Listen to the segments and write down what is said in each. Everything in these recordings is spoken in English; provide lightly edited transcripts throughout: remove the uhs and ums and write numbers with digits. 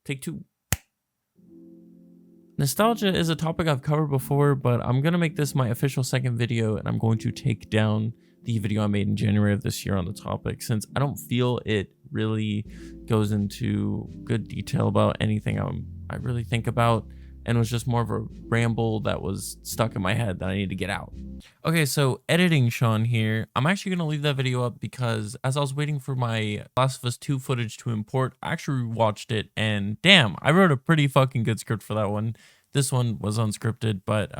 Take two. Nostalgia is a topic I've covered before, but I'm going to make this my official second video, and I'm going to take down the video I made in January of this year on the topic, since I don't feel it really goes into good detail about anything I really think about, and was just more of a ramble that was stuck in my head that I need to get out. Okay, so editing Sean here. I'm actually going to leave that video up because as I was waiting for my Last of Us 2 footage to import, I actually watched it, and damn, I wrote a pretty fucking good script for that one. This one was unscripted, but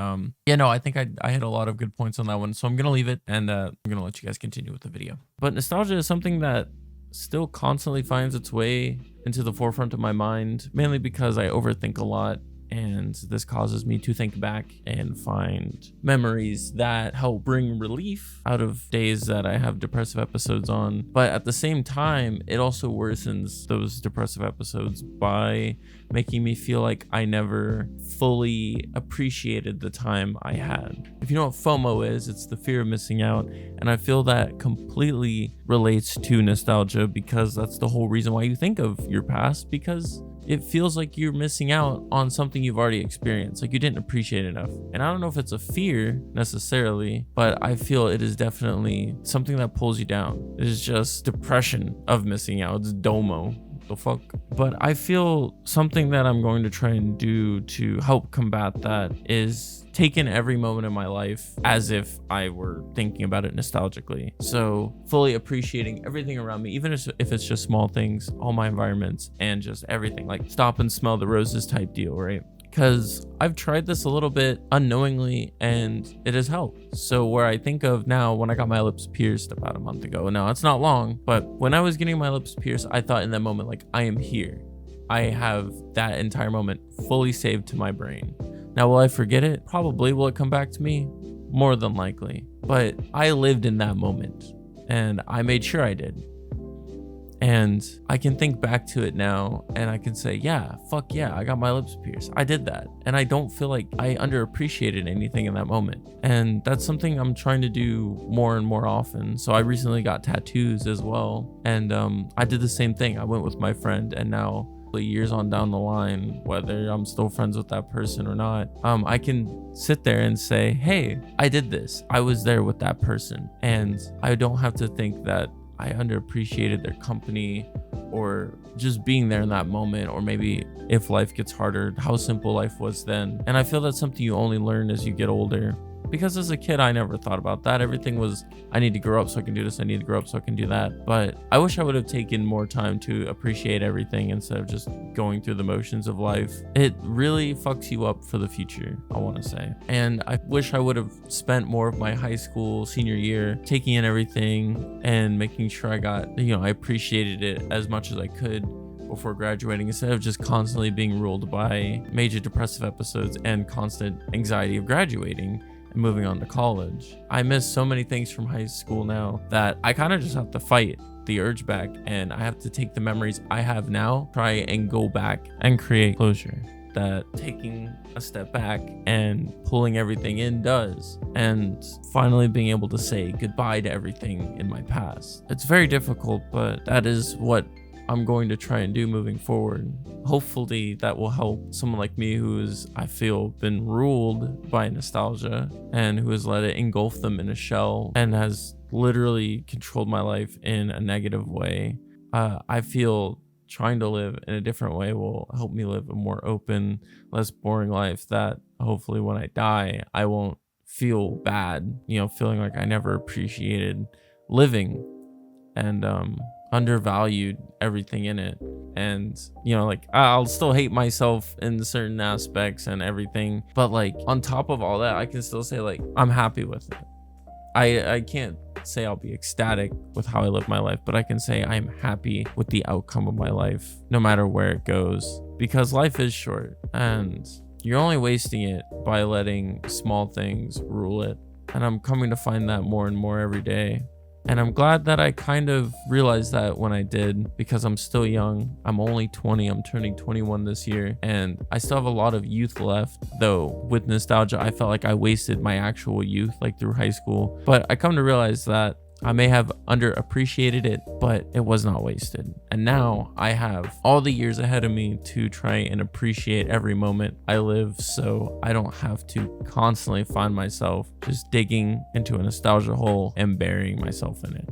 yeah, no, I think I had a lot of good points on that one, so I'm going to leave it, and I'm going to let you guys continue with the video. But nostalgia is something that still constantly finds its way into the forefront of my mind, mainly because I overthink a lot. And this causes me to think back and find memories that help bring relief out of days that I have depressive episodes on. But at the same time, it also worsens those depressive episodes by making me feel like I never fully appreciated the time I had. If you know what FOMO is, it's the fear of missing out. And I feel that completely relates to nostalgia, because that's the whole reason why you think of your past, because it feels like you're missing out on something you've already experienced, like you didn't appreciate enough. And I don't know if it's a fear necessarily, but I feel it is definitely something that pulls you down. It is just depression of missing out. It's DOMO. The fuck. But I feel something that I'm going to try and do to help combat that is take in every moment of my life as if I were thinking about it nostalgically. So fully appreciating everything around me, even if it's just small things, all my environments, and just everything, like stop and smell the roses type deal, right? Because I've tried this a little bit unknowingly and it has helped. So where I think of now, when I got my lips pierced about a month ago, now it's not long, but when I was getting my lips pierced, I thought in that moment, like, I am here. I have that entire moment fully saved to my brain. Now, will I forget it? Probably. Will it come back to me? More than likely. But I lived in that moment and I made sure I did. And I can think back to it now and I can say, yeah, fuck yeah, I got my lips pierced. I did that. And I don't feel like I underappreciated anything in that moment. And that's something I'm trying to do more and more often. So I recently got tattoos as well. And I did the same thing. I went with my friend, and now years on down the line, whether I'm still friends with that person or not, I can sit there and say, hey, I did this. I was there with that person. And I don't have to think that I underappreciated their company or just being there in that moment, or maybe if life gets harder, how simple life was then. And I feel that's something you only learn as you get older. Because as a kid, I never thought about that. Everything was, I need to grow up so I can do this. I need to grow up so I can do that. But I wish I would have taken more time to appreciate everything instead of just going through the motions of life. It really fucks you up for the future, I want to say. And I wish I would have spent more of my high school senior year taking in everything and making sure I got, I appreciated it as much as I could before graduating, instead of just constantly being ruled by major depressive episodes and constant anxiety of graduating and moving on to college. I miss so many things from high school now that I kind of just have to fight the urge back, and I have to take the memories I have now, try and go back and create closure that taking a step back and pulling everything in does, and finally being able to say goodbye to everything in my past. It's very difficult, but that is what I'm going to try and do moving forward. Hopefully that will help someone like me who is, I feel, been ruled by nostalgia and who has let it engulf them in a shell and has literally controlled my life in a negative way. I feel trying to live in a different way will help me live a more open, less boring life that hopefully when I die, I won't feel bad, feeling like I never appreciated living and undervalued everything in it. And like, I'll still hate myself in certain aspects and everything, but like on top of all that, I can still say like I'm happy with it. I can't say I'll be ecstatic with how I live my life, but I can say I'm happy with the outcome of my life no matter where it goes, because life is short and you're only wasting it by letting small things rule it. And I'm coming to find that more and more every day. And I'm glad that I kind of realized that when I did, because I'm still young. I'm only 20. I'm turning 21 this year. And I still have a lot of youth left. Though with nostalgia, I felt like I wasted my actual youth, like through high school. But I come to realize that I may have underappreciated it, but it was not wasted. And now I have all the years ahead of me to try and appreciate every moment I live, so I don't have to constantly find myself just digging into a nostalgia hole and burying myself in it.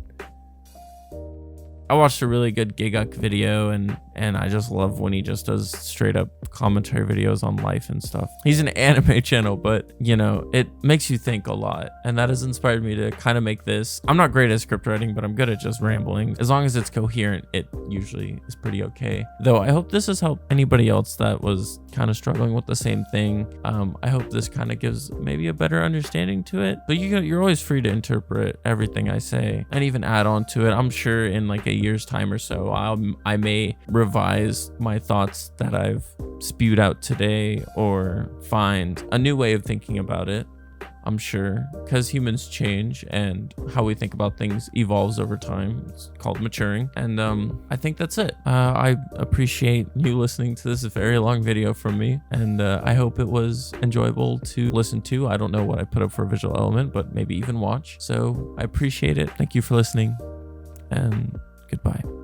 I watched a really good Gigguk video, and I just love when he just does straight up commentary videos on life and stuff. He's an anime channel, but you know, it makes you think a lot, and that has inspired me to kind of make this. I'm not great at script writing, but I'm good at just rambling. As long as it's coherent, it usually is pretty okay. Though I hope this has helped anybody else that was kind of struggling with the same thing. I hope this kind of gives maybe a better understanding to it, but you're always free to interpret everything I say and even add on to it. I'm sure in like a year's time or so, I may revise my thoughts that I've spewed out today or find a new way of thinking about it. I'm sure, because humans change and how we think about things evolves over time. It's called maturing. And I think that's it. I appreciate you listening to this very long video from me, and I hope it was enjoyable to listen to. I don't know what I put up for a visual element, but maybe even watch. So I appreciate it. Thank you for listening, and goodbye.